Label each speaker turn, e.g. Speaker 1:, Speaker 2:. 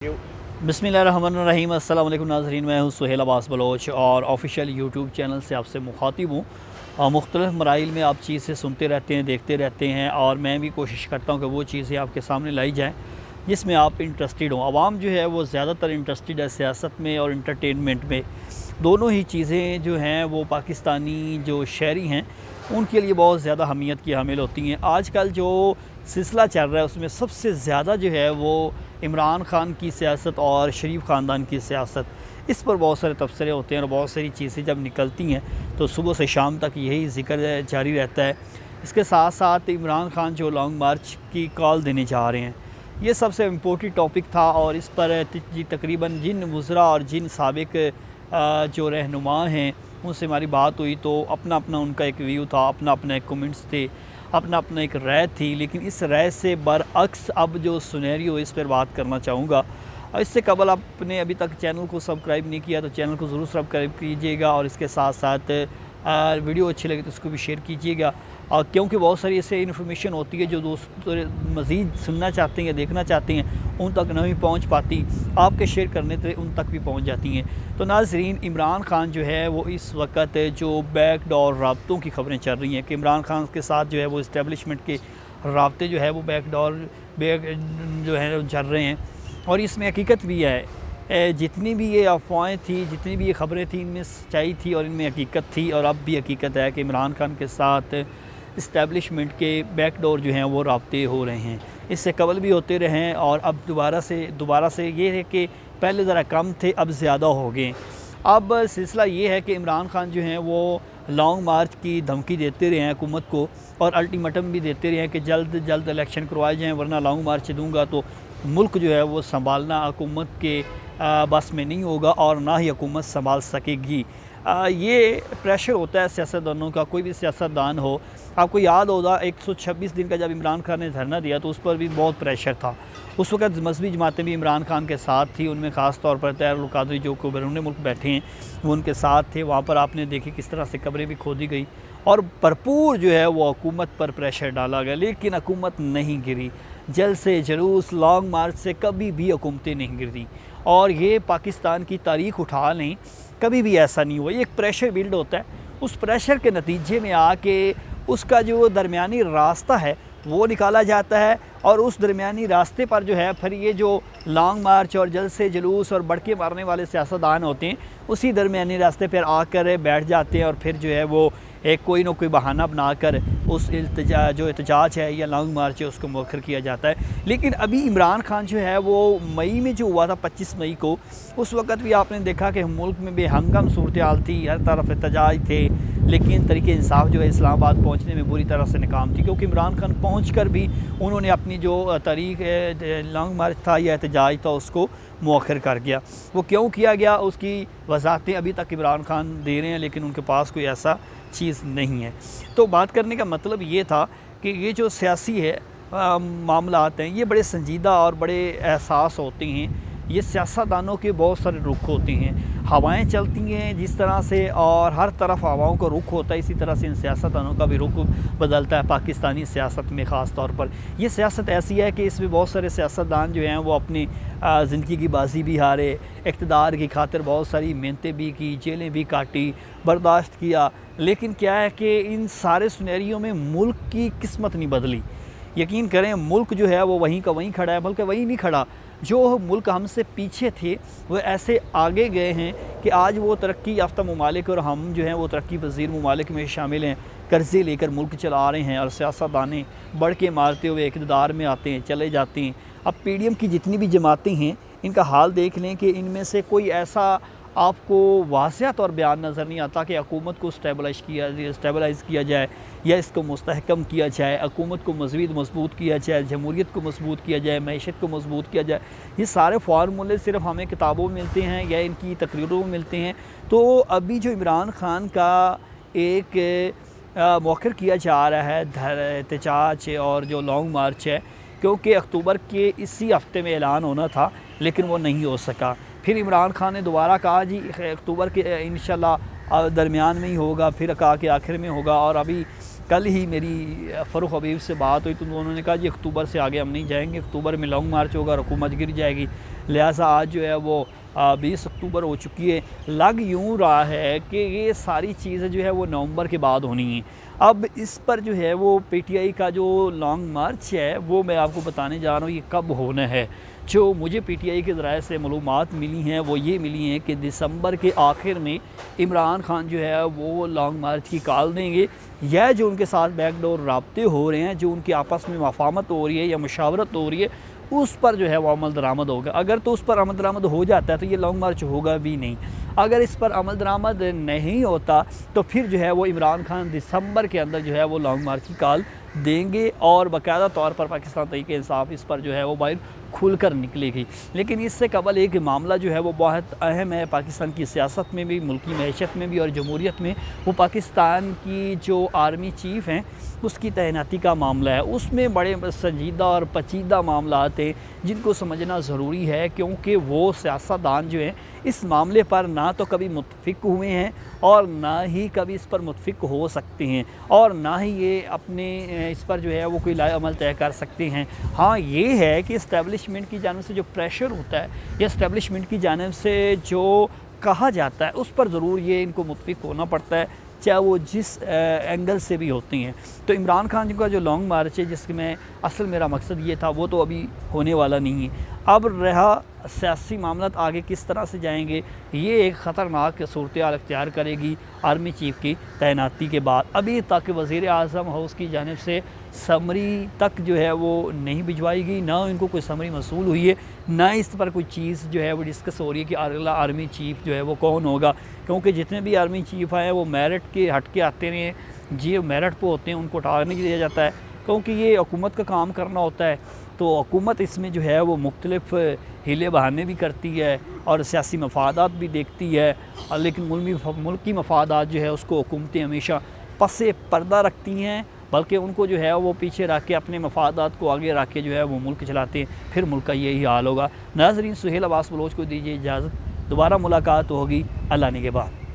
Speaker 1: बिस्मिल्लाहिर्रहमानिर्रहीम। अस्सलाम वालेकुम नाज़रीन, मैं हूँ सुहेल अब्बास बलोच और ऑफिशियल यूट्यूब चैनल से आपसे मुखातिब हूँ। मुख्तलिफ़ मराइल में आप चीज़ें सुनते रहते हैं, देखते रहते हैं और मैं भी कोशिश करता हूँ कि वो चीज़ें आपके सामने लाई जाएँ जिसमें आप इंटरेस्टेड हों। आवाम जो है वो ज़्यादातर इंटरेस्टेड है सियासत में और इंटरटेनमेंट में। दोनों ही चीज़ें जो हैं वो पाकिस्तानी जो शहरी हैं उनके लिए बहुत ज़्यादा अहमियत की हामिल होती हैं। आजकल जो सिलसिला चल रहा है उसमें सबसे ज़्यादा जो है वो इमरान ख़ान की सियासत और शरीफ ख़ानदान की सियासत, इस पर बहुत सारे तबसरे होते हैं और बहुत सारी चीज़ें जब निकलती हैं तो सुबह से शाम तक यही ज़िक्र जारी रहता है। इसके साथ साथ इमरान ख़ान जो लॉन्ग मार्च की कॉल देने जा रहे हैं, ये सबसे इम्पोर्टेंट टॉपिक था और इस पर तकरीबन जिन वज़रा और जिन साबिक जो रहनुमा हैं उनसे हमारी बात हुई तो अपना अपना उनका एक व्यू था, अपना अपना एक कमेंट्स थे, अपना अपना एक राय थी। लेकिन इस राय से बरअक्स अब जो सिनेरियो इस पर बात करना चाहूँगा। इससे कबल आपने अभी तक चैनल को सब्सक्राइब नहीं किया तो चैनल को ज़रूर सब्सक्राइब कीजिएगा और इसके साथ साथ वीडियो अच्छी लगे तो उसको भी शेयर कीजिएगा। क्योंकि बहुत सारी ऐसे इन्फॉर्मेशन होती है जो दोस्त मज़ीद सुनना चाहते हैं या देखना चाहते हैं उन तक नहीं पहुंच पाती, आपके शेयर करने से उन तक भी पहुंच जाती हैं। तो नाज़रीन, इमरान ख़ान जो है वो इस वक्त जो बैकडोर राब्तों की खबरें चल रही हैं कि इमरान ख़ान के साथ जो है वो इस्टेब्लिशमेंट के राब्ते जो है वो बैकडोर जो है चल रहे हैं और इसमें हकीकत भी है। जितनी भी ये अफवाहें थी, जितनी भी ये खबरें थी, इनमें सच्चाई थी और इनमें हकीकत थी और अब भी हकीकत है कि इमरान ख़ान के साथ इस्टेब्लिशमेंट के बैकडोर जो हैं वो राब्ते हो रहे हैं। इससे कबल भी होते रहे हैं और अब दोबारा से ये है कि पहले ज़रा कम थे, अब ज़्यादा हो गए। अब सिलसिला ये है कि इमरान ख़ान जो हैं वो लॉन्ग मार्च की धमकी देते रहे हैं हुकूमत को और अल्टीमेटम भी देते रहे हैं कि जल्द जल्द इलेक्शन करवाए जाएँ, वरना लॉन्ग मार्च दूँगा तो मुल्क जो है वो संभालना हुकूमत के बस में नहीं होगा और ना ही हुकूमत संभाल सकेगी। ये प्रेशर होता है सियासतदानों का, कोई भी सियासतदान हो। आपको याद होगा 126 दिन का जब इमरान ख़ान ने धरना दिया तो उस पर भी बहुत प्रेशर था। उस वक़्त मजहबी जमातें भी इमरान ख़ान के साथ थी, उनमें ख़ास तौर पर तैयरुल कादरी जो को बैरून मुल्क बैठे हैं वो उनके साथ थे। वहाँ पर आपने देखी किस तरह से कब्रें भी खोदी गई और भरपूर जो है वो हुकूमत पर प्रेशर डाला गया, लेकिन हुकूमत नहीं गिरी। जलसे जुलूस लॉन्ग मार्च से कभी भी हुकूमतें नहीं गिरती और ये पाकिस्तान की तारीख़ उठा लें, कभी भी ऐसा नहीं हुआ। ये एक प्रेशर बिल्ड होता है, उस प्रेशर के नतीजे में आके उसका जो दरमियानी रास्ता है वो निकाला जाता है और उस दरमियानी रास्ते पर जो है फिर ये जो लॉन्ग मार्च और जलसे जुलूस और बड़के मारने वाले सियासतदान होते हैं उसी दरमियानी रास्ते पर आकर बैठ जाते हैं और फिर जो है वो एक कोई ना कोई बहाना बनाकर उस जो एहतजाज है या लॉन्ग मार्च है उसको मौखर किया जाता है। लेकिन अभी इमरान ख़ान जो है वो मई में जो हुआ था 25 मई को, उस वक़्त भी आपने देखा कि मुल्क में बेहंगम सूरत हाल थी, हर तरफ एहतजाज थे, लेकिन तरीके इंसाफ जो है इस्लामाबाद पहुँचने में बुरी तरह से नाकाम थी क्योंकि इमरान ख़ान पहुँच कर भी उन्होंने अपनी जो तारीख लॉन्ग मार्च था या एहतजाज था उसको मौखर कर गया। वो क्यों किया गया उसकी वजाहतें अभी तक इमरान ख़ान दे रहे हैं, लेकिन उनके पास कोई ऐसा चीज़ नहीं है। तो बात करने का मतलब ये था कि ये जो सियासी है मामलात हैं ये बड़े संजीदा और बड़े एहसास होते हैं। ये सियासतदानों के बहुत सारे रुख होते हैं, हवाएं चलती हैं जिस तरह से और हर तरफ हवाओं का रुख होता है, इसी तरह से इन सियासतदानों का भी रुख बदलता है। पाकिस्तानी सियासत में ख़ास तौर पर ये सियासत ऐसी है कि इसमें बहुत सारे सियासतदान जो हैं वो अपनी ज़िंदगी की बाजी भी हारे, इक़्तिदार की खातिर बहुत सारी मेहनतें भी की, जेलें भी काटी, बर्दाश्त किया, लेकिन क्या है कि इन सारे सिनेरियो में मुल्क की किस्मत नहीं बदली। यकीन करें मुल्क जो है वो वहीं का वहीं खड़ा है, बल्कि वहीं नहीं खड़ा, जो मुल्क हमसे पीछे थे वो ऐसे आगे गए हैं कि आज वो तरक्की याफ्ता ममालिक और हम जो हैं वो तरक्की पज़ीर ममालिक में शामिल हैं। कर्ज़े लेकर मुल्क चला रहे हैं और सियासतदानें बढ़ के मारते हुए इक़्तिदार में आते हैं, चले जाते हैं। अब PDM की जितनी भी जमातें हैं इनका हाल देख लें कि इनमें से कोई ऐसा आपको वाज़ेह तौर बयान नज़र नहीं आता कि हुकूमत को स्टेबलाइज़ किया जाए या इसको मुस्तहकम किया जाए, हुकूमत को मज़ीद मजबूत किया जाए, जमहूरियत को मजबूत किया जाए, मईशत को मजबूत किया जाए। ये सारे फार्मूले सिर्फ हमें किताबों में मिलते हैं या इनकी तकरीरों में मिलते हैं। तो अभी जो इमरान ख़ान का एक मौखर किया जा रहा है एहतजाज और जो लॉन्ग मार्च है, क्योंकि अक्टूबर के इसी हफ्ते में ऐलान होना था लेकिन वो नहीं हो सका। फिर इमरान ख़ान ने दोबारा कहा जी अक्टूबर के इंशाल्लाह दरमियान में ही होगा, फिर कहा कि आखिर में होगा और अभी कल ही मेरी फ़ारूक हबीब से बात हुई तो उन्होंने कहा जी अक्टूबर से आगे हम नहीं जाएंगे, अक्टूबर में लॉन्ग मार्च होगा और हुकूमत गिर जाएगी। लिहाजा आज जो है वो 20 अक्टूबर हो चुकी है। लग यूँ रहा है कि ये सारी चीज़ें जो है वो नवंबर के बाद होनी है। अब इस पर जो है वो पीटीआई का जो लॉन्ग मार्च है वो मैं आपको बताने जा रहा हूँ ये कब होना है। जो मुझे पीटीआई के ज़राए से मालूमात मिली हैं वो ये मिली हैं कि दिसंबर के आखिर में इमरान खान जो है वो लॉन्ग मार्च की कॉल देंगे, या जो उनके साथ बैकडोर राब्ते हो रहे हैं, जो उनकी आपस में मफाहमत हो रही है या मुशावरत हो रही है, उस पर जो है वो अमल दरामद होगा। अगर तो उस पर अमल दरामद हो जाता है तो ये लॉन्ग मार्च होगा भी नहीं। अगर इस पर अमल दरामद नहीं होता तो फिर जो है वो इमरान खान दिसंबर के अंदर जो है वो लॉन्ग मार्च की कॉल देंगे और बाकायदा तौर पर पाकिस्तान तहरीक इंसाफ इस पर जो है वो बाहर खुलकर निकलेगी। लेकिन इससे कबल एक मामला जो है वो बहुत अहम है पाकिस्तान की सियासत में भी, मुल्की मैशत में भी और जमहूरियत में। वो पाकिस्तान की जो आर्मी चीफ़ हैं उसकी तैनाती का मामला है। उसमें बड़े संजीदा और पेचीदा मामलात हैं जिनको समझना ज़रूरी है, क्योंकि वो सियासतदान जो हैं इस मामले पर ना तो कभी मुत्तफ़िक हुए हैं और ना ही कभी इस पर मुत्तफ़िक हो सकते हैं, और ना ही ये अपने इस पर जो है वो कोई लाए अमल तय कर सकते हैं। हाँ, ये है कि इस्टेब्लिशमेंट की जानिब से जो प्रेशर होता है या इस्टेब्लिशमेंट की जानिब से जो कहा जाता है उस पर ज़रूर ये इनको मुत्तफ़िक होना पड़ता है, चाहे वो जिस एंगल से भी होती हैं। तो इमरान खान का जो लॉन्ग मार्च है जिसके में असल मेरा मकसद ये था वो तो अभी होने वाला नहीं है। अब रहा सियासी मामलात आगे किस तरह से जाएंगे, ये एक ख़तरनाक सूरत हाल अख्तियार करेगी आर्मी चीफ़ की तैनाती के बाद। अभी तक वज़ीर आज़म हाउस की जानिब से समरी तक जो है वो नहीं भिजवाई गई, ना इनको कोई समरी मसूल हुई है, ना इस पर कोई चीज़ जो है वो डिस्कस हो रही है कि अगला आर्मी चीफ़ जो है वो कौन होगा। क्योंकि जितने भी आर्मी चीफ़ हैं वो मेरिट के हट के आते हैं, जो मेरिट पे होते हैं उनको उठाने नहीं दिया जाता है, क्योंकि ये हुकूमत का काम करना होता है। तो हुकूमत इसमें जो है वो मुख्तलिफ़ हीले बहाने भी करती है और सियासी मफादात भी देखती है, लेकिन मुल्की मफादात जो है उसको हुकूमतें हमेशा पसे पर्दा रखती हैं, बल्कि उनको जो है वो पीछे रख के अपने मफादात को आगे रख के जो है वो मुल्क चलाते हैं। फिर मुल्क का यही हाल होगा। नाज़रीन, सुहेल अब्बास बलोच को दीजिए इजाज़त, दोबारा मुलाकात होगी अल्लाह ने के बाद।